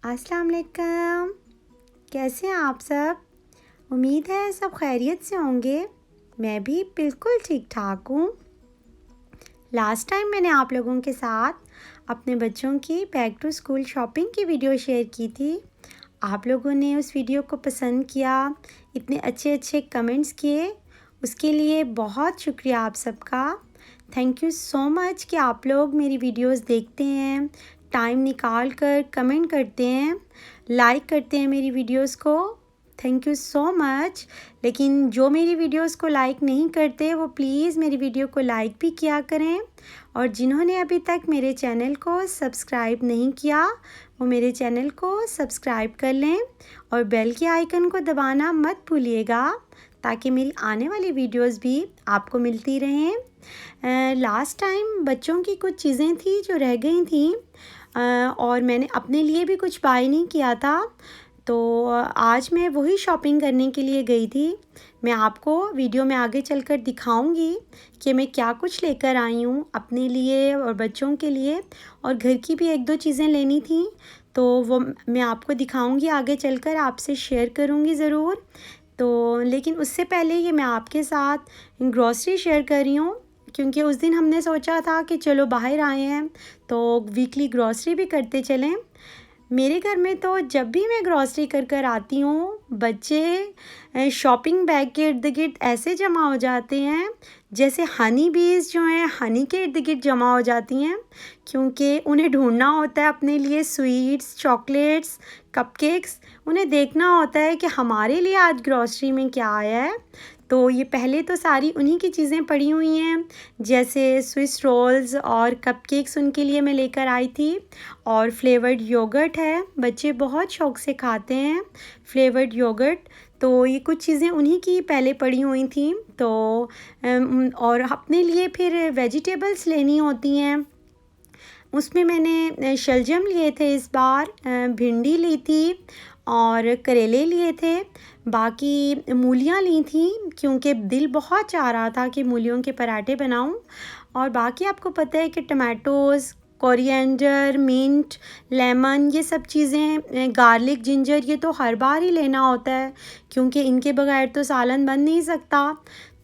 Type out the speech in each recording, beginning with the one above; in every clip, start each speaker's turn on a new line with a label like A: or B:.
A: अस्सलाम वालेकुम। कैसे हैं आप सब? उम्मीद है सब खैरियत से होंगे। मैं भी बिल्कुल ठीक ठाक हूँ। लास्ट टाइम मैंने आप लोगों के साथ अपने बच्चों की बैक टू स्कूल शॉपिंग की वीडियो शेयर की थी। आप लोगों ने उस वीडियो को पसंद किया, इतने अच्छे अच्छे कमेंट्स किए, उसके लिए बहुत शुक्रिया आप सबका। थैंक यू सो मच कि आप लोग मेरी वीडियोस देखते हैं, टाइम निकाल कर कमेंट करते हैं, लाइक करते हैं मेरी वीडियोस को। Thank you so much. लेकिन जो मेरी वीडियोस को लाइक नहीं करते वो प्लीज़ मेरी वीडियो को लाइक भी किया करें, और जिन्होंने अभी तक मेरे चैनल को सब्सक्राइब नहीं किया वो मेरे चैनल को सब्सक्राइब कर लें और बेल के आइकन को दबाना मत भूलिएगा, ताकि मेरी आने वाली वीडियोस भी आपको मिलती रहें। लास्ट टाइम बच्चों की कुछ चीज़ें थी जो रह गई थी, और मैंने अपने लिए भी कुछ बाय नहीं किया था, तो आज मैं वही शॉपिंग करने के लिए गई थी। मैं आपको वीडियो में आगे चलकर दिखाऊंगी कि मैं क्या कुछ लेकर आई हूँ अपने लिए और बच्चों के लिए, और घर की भी एक दो चीज़ें लेनी थी, तो वो मैं आपको दिखाऊंगी आगे चलकर, आपसे शेयर करूँगी ज़रूर। तो लेकिन उससे पहले ये मैं आपके साथ ग्रॉसरी शेयर कर रही हूँ, क्योंकि उस दिन हमने सोचा था कि चलो बाहर आए हैं तो वीकली ग्रॉसरी भी करते चलें। मेरे घर में तो जब भी मैं ग्रॉसरी कर कर आती हूँ, बच्चे शॉपिंग बैग के इर्द गिर्द ऐसे जमा हो जाते हैं जैसे हनी बीज जो हैं हनी के इर्द गिर्द जमा हो जाती हैं, क्योंकि उन्हें ढूंढना होता है अपने लिए स्वीट्स, चॉकलेट्स, कपकेक्स। उन्हें देखना होता है कि हमारे लिए आज ग्रॉसरी में क्या आया है। तो ये पहले तो सारी उन्हीं की चीज़ें पड़ी हुई हैं, जैसे स्विस रोल्स और कपकेक्स उनके लिए मैं लेकर आई थी, और फ्लेवर्ड योगर्ट है, बच्चे बहुत शौक़ से खाते हैं फ्लेवर्ड योगर्ट। तो ये कुछ चीज़ें उन्हीं की पहले पड़ी हुई थी। तो और अपने लिए फिर वेजिटेबल्स लेनी होती हैं, उसमें मैंने शलजम लिए थे इस बार, भिंडी ली थी और करेले लिए थे, बाकी मूलियाँ ली थी क्योंकि दिल बहुत चाह रहा था कि मूलियों के पराठे बनाऊं। और बाकी आपको पता है कि टमाटोज़, कोरिएंडर, मिंट, लेमन, ये सब चीज़ें, गार्लिक, जिंजर, ये तो हर बार ही लेना होता है क्योंकि इनके बगैर तो सालन बन नहीं सकता।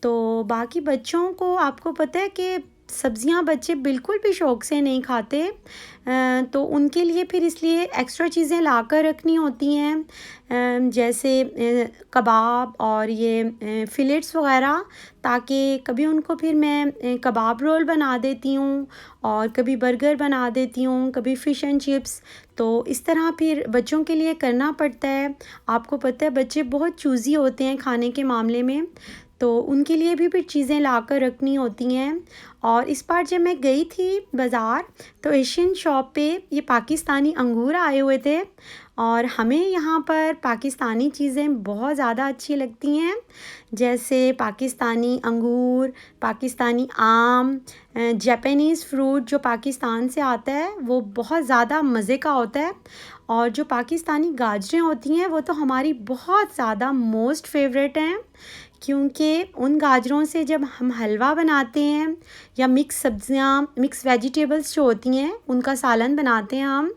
A: तो बाकी बच्चों को आपको पता है कि सब्ज़ियां बच्चे बिल्कुल भी शौक़ से नहीं खाते, तो उनके लिए फिर इसलिए एक्स्ट्रा चीज़ें ला कर रखनी होती हैं, जैसे कबाब और ये फिलेट्स वग़ैरह, ताकि कभी उनको फिर मैं कबाब रोल बना देती हूँ और कभी बर्गर बना देती हूँ, कभी फ़िश एंड चिप्स। तो इस तरह फिर बच्चों के लिए करना पड़ता है। आपको पता है बच्चे बहुत चूज़ी होते हैं खाने के मामले में, तो उनके लिए भी फिर चीज़ें ला कर रखनी होती हैं। और इस बार जब मैं गई थी बाज़ार, तो एशियन शॉप पे ये पाकिस्तानी अंगूर आए हुए थे, और हमें यहाँ पर पाकिस्तानी चीज़ें बहुत ज़्यादा अच्छी लगती हैं, जैसे पाकिस्तानी अंगूर, पाकिस्तानी आम, जापानीज़ फ्रूट जो पाकिस्तान से आता है वो बहुत ज़्यादा मज़े का होता है, और जो पाकिस्तानी गाजरें होती हैं वो तो हमारी बहुत ज़्यादा मोस्ट फेवरेट हैं, क्योंकि उन गाजरों से जब हम हलवा बनाते हैं या मिक्स सब्ज़ियाँ, मिक्स वेजिटेबल्स जो होती हैं उनका सालन बनाते हैं हम,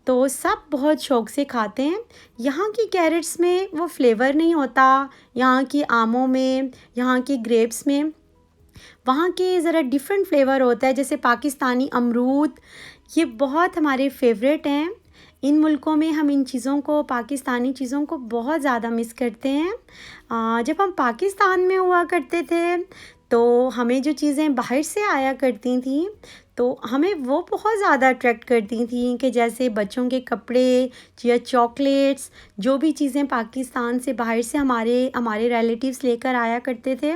A: तो सब बहुत शौक़ से खाते हैं। यहाँ की कैरेट्स में वो फ्लेवर नहीं होता, यहाँ की आमों में, यहाँ की ग्रेप्स में, वहाँ के ज़रा डिफरेंट फ्लेवर होता है। जैसे पाकिस्तानी अमरूद, ये बहुत हमारे फेवरेट हैं। इन मुल्कों में हम इन चीज़ों को, पाकिस्तानी चीज़ों को बहुत ज़्यादा मिस करते हैं। जब हम पाकिस्तान में हुआ करते थे तो हमें जो चीज़ें बाहर से आया करती थी तो हमें वो बहुत ज़्यादा अट्रैक्ट करती थी, कि जैसे बच्चों के कपड़े या चॉकलेट्स, जो भी चीज़ें पाकिस्तान से बाहर से हमारे हमारे रिलेटिव्स लेकर आया करते थे,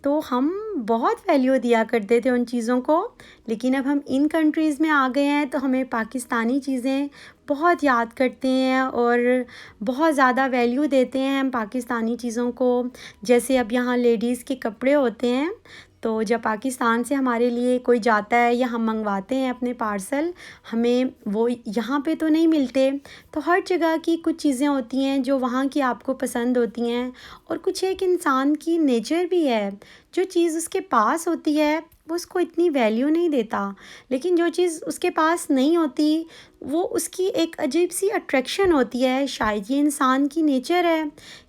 A: तो हम बहुत वैल्यू दिया करते थे उन चीज़ों को। लेकिन अब हम इन कंट्रीज़ में आ गए हैं तो हमें पाकिस्तानी चीज़ें बहुत याद करते हैं और बहुत ज़्यादा वैल्यू देते हैं हम पाकिस्तानी चीज़ों को। जैसे अब यहाँ लेडीज़ के कपड़े होते हैं, तो जब पाकिस्तान से हमारे लिए कोई जाता है या हम मंगवाते हैं अपने पार्सल, हमें वो यहाँ पे तो नहीं मिलते। तो हर जगह की कुछ चीज़ें होती हैं जो वहाँ की आपको पसंद होती हैं, और कुछ एक इंसान की नेचर भी है, जो चीज़ उसके पास होती है वो उसको इतनी वैल्यू नहीं देता, लेकिन जो चीज़ उसके पास नहीं होती वो उसकी एक अजीब सी अट्रैक्शन होती है। शायद ये इंसान की नेचर है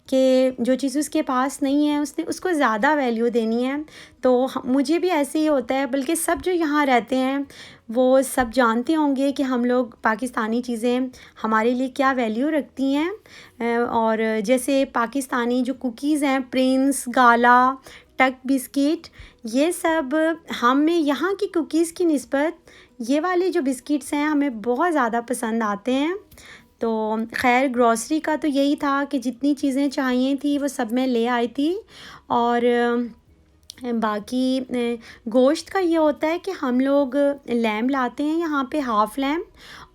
A: कि जो चीज़ उसके पास नहीं है उसने उसको ज़्यादा वैल्यू देनी है। तो मुझे भी ऐसे ही होता है, बल्कि सब जो यहाँ रहते हैं वो सब जानते होंगे कि हम लोग पाकिस्तानी चीज़ें हमारे लिए क्या वैल्यू रखती हैं। और जैसे पाकिस्तानी जो कुकीज़ हैं, प्रिंस, गाला, टक बिस्किट, ये सब हमें यहाँ की कुकीज़ की निस्बत ये वाले जो बिस्किट्स हैं हमें बहुत ज़्यादा पसंद आते हैं। तो खैर ग्रॉसरी का तो यही था कि जितनी चीज़ें चाहिए थी वो सब मैं ले आई थी। और बाकी गोश्त का ये होता है कि हम लोग लैम लाते हैं यहाँ पे, हाफ़ लैम,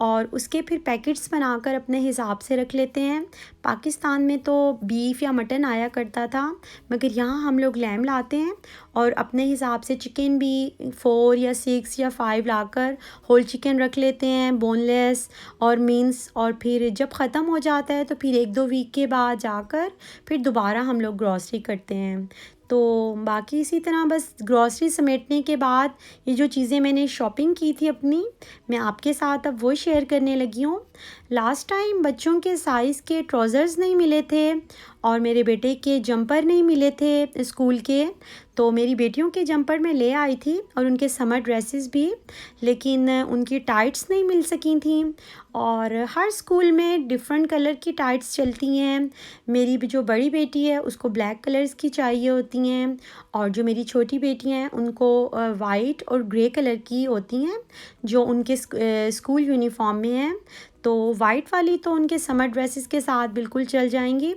A: और उसके फिर पैकेट्स बनाकर अपने हिसाब से रख लेते हैं। पाकिस्तान में तो बीफ या मटन आया करता था, मगर यहाँ हम लोग लैम लाते हैं और अपने हिसाब से चिकन भी 4 या 6 या 5 लाकर होल चिकन रख लेते हैं, बोनलेस और मीन्स। और फिर जब ख़त्म हो जाता है तो फिर 1-2 वीक के बाद जाकर फिर दोबारा हम लोग ग्रॉसरी करते हैं। तो बाकी इसी तरह बस ग्रॉसरी समेटने के बाद ये जो चीज़ें मैंने शॉपिंग की थी अपनी, मैं आपके साथ अब वो शेयर करने लगी हूँ। लास्ट टाइम बच्चों के साइज़ के ट्राउज़र्स नहीं मिले थे और मेरे बेटे के जंपर नहीं मिले थे स्कूल के, तो मेरी बेटियों के जंपर मैं ले आई थी और उनके समर ड्रेसेस भी, लेकिन उनकी टाइट्स नहीं मिल सकी थी। और हर स्कूल में डिफरेंट कलर की टाइट्स चलती हैं। मेरी जो बड़ी बेटी है उसको ब्लैक कलर्स की चाहिए होती हैं, और जो मेरी छोटी बेटी हैं उनको वाइट और ग्रे कलर की होती हैं जो उनके स्कूल यूनिफॉर्म में हैं। तो वाइट वाली तो उनके समर ड्रेसेस के साथ बिल्कुल चल जाएंगी,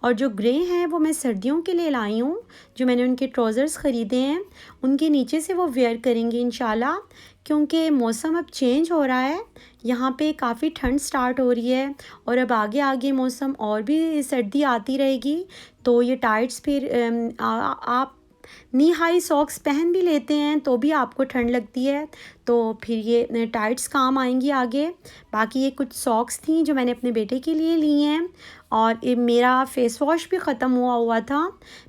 A: और जो ग्रे हैं वो मैं सर्दियों के लिए लाई हूँ। जो मैंने उनके ट्राउज़र्स ख़रीदे हैं उनके नीचे से वो वेयर करेंगे इंशाल्लाह, क्योंकि मौसम अब चेंज हो रहा है। यहाँ पे काफ़ी ठंड स्टार्ट हो रही है और अब आगे आगे मौसम और भी सर्दी आती रहेगी। तो ये टाइट्स फिर आप नी हाई सॉक्स पहन भी लेते हैं तो भी आपको ठंड लगती है, तो फिर ये टाइट्स काम आएंगी आगे। बाकी ये कुछ सॉक्स थी जो मैंने अपने बेटे के लिए ली हैं। और ये मेरा फ़ेस वॉश भी ख़त्म हुआ था।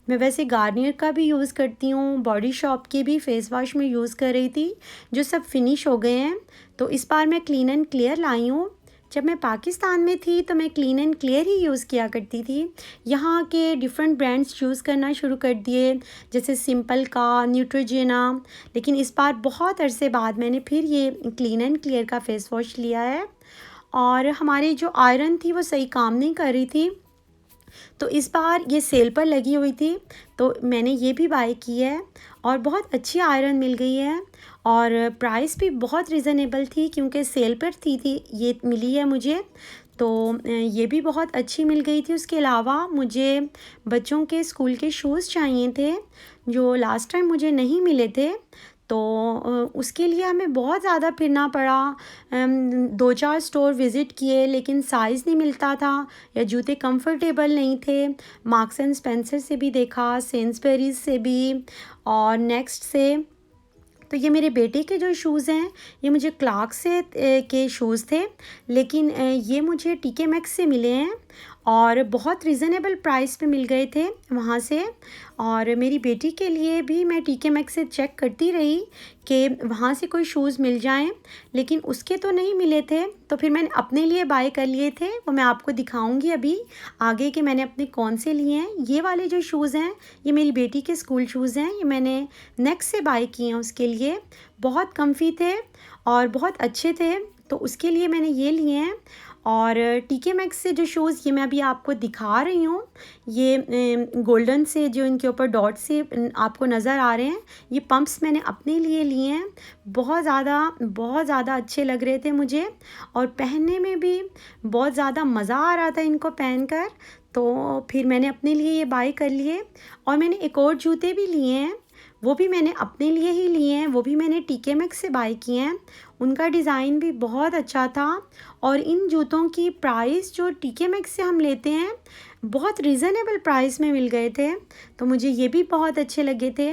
A: मैं वैसे गार्नियर का भी यूज़ करती हूँ, बॉडी शॉप के भी फ़ेस वॉश में यूज़ कर रही थी, जो सब फिनिश हो गए हैं। तो इस बार मैं क्लीन एंड क्लियर लाई हूँ। जब मैं पाकिस्तान में थी तो मैं clean and clear he use किया करती थी। यहाँ के डिफरेंट ब्रांड्स यूज़ करना शुरू कर दिए, जैसे सिंपल का, न्यूट्रोजेना, लेकिन इस बार बहुत अरसे बाद मैंने फिर ये क्लीन एंड क्लियर का फ़ेस वॉश लिया है। और हमारी जो आयरन थी वो सही काम नहीं कर रही थी, तो इस बार ये सेल पर लगी हुई थी तो मैंने ये भी बाय की है, और बहुत अच्छी आयरन मिल गई है और प्राइस भी बहुत रिज़नेबल थी क्योंकि सेल पर थी ये मिली है मुझे। तो ये भी बहुत अच्छी मिल गई थी। उसके अलावा मुझे बच्चों के स्कूल के शूज़ चाहिए थे जो लास्ट टाइम मुझे नहीं मिले थे, तो उसके लिए हमें बहुत ज़्यादा फिरना पड़ा। 2-4 स्टोर विज़िट किए लेकिन साइज़ नहीं मिलता था या जूते कंफर्टेबल नहीं थे। मार्क्स एंड स्पेंसर से भी देखा, सेंसबेरीज से भी और नेक्स्ट से। तो ये मेरे बेटे के जो शूज़ हैं ये मुझे क्लार्क से के शूज़ थे, लेकिन ये मुझे टीके मैक्स से मिले हैं और बहुत रिज़नेबल प्राइस पे मिल गए थे वहाँ से। और मेरी बेटी के लिए भी मैं टीके मैक्स से चेक करती रही कि वहाँ से कोई शूज़ मिल जाएं, लेकिन उसके तो नहीं मिले थे। तो फिर मैंने अपने लिए बाय कर लिए थे, वो मैं आपको दिखाऊंगी अभी आगे कि मैंने अपने कौन से लिए हैं। ये वाले जो शूज़ हैं ये मेरी बेटी के स्कूल शूज़ हैं, ये मैंने नेक्स्ट से बाय किए हैं उसके लिए। बहुत कम्फी थे और बहुत अच्छे थे, तो उसके लिए मैंने ये लिए हैं। और टीके मैक्स से जो शूज़ ये मैं अभी आपको दिखा रही हूँ, ये गोल्डन से जो इनके ऊपर डॉट से आपको नज़र आ रहे हैं, ये पंप्स मैंने अपने लिए लिए हैं। बहुत ज़्यादा अच्छे लग रहे थे मुझे और पहनने में भी बहुत ज़्यादा मज़ा आ रहा था इनको पहनकर। तो फिर मैंने अपने लिए ये बाय कर लिए। और मैंने एक और जूते भी लिए हैं, वो भी मैंने अपने लिए ही लिए हैं, वो भी मैंने टीके मैक्स से बाय किए हैं। उनका डिज़ाइन भी बहुत अच्छा था और इन जूतों की प्राइस जो टीके मैक्स से हम लेते हैं बहुत रिज़नेबल प्राइस में मिल गए थे। तो मुझे ये भी बहुत अच्छे लगे थे,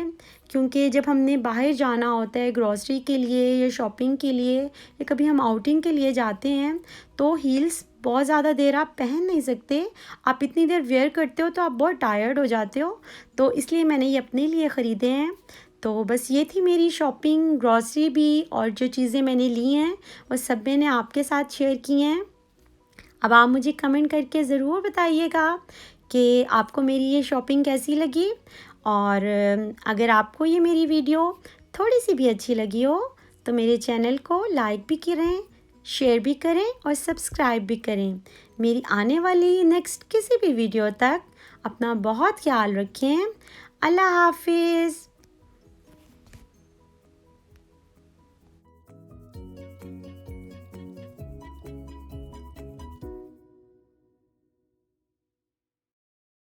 A: क्योंकि जब हमने बाहर जाना होता है ग्रॉसरी के लिए या शॉपिंग के लिए या कभी हम आउटिंग के लिए जाते हैं तो हील्स बहुत ज़्यादा देर आप पहन नहीं सकते। आप इतनी देर वेयर करते हो तो आप बहुत टायर्ड हो जाते हो, तो इसलिए मैंने ये अपने लिए ख़रीदे हैं। तो बस ये थी मेरी शॉपिंग, ग्रॉसरी भी, और जो चीज़ें मैंने ली हैं वो सब मैंने आपके साथ शेयर की हैं। अब आप मुझे कमेंट करके ज़रूर बताइएगा कि आपको मेरी ये शॉपिंग कैसी लगी, और अगर आपको ये मेरी वीडियो थोड़ी सी भी अच्छी लगी हो तो मेरे चैनल को लाइक भी करें, शेयर भी करें और सब्सक्राइब भी करें। मेरी आने वाली नेक्स्ट किसी भी वीडियो तक अपना बहुत ख्याल रखें। अल्लाह हाफिज़।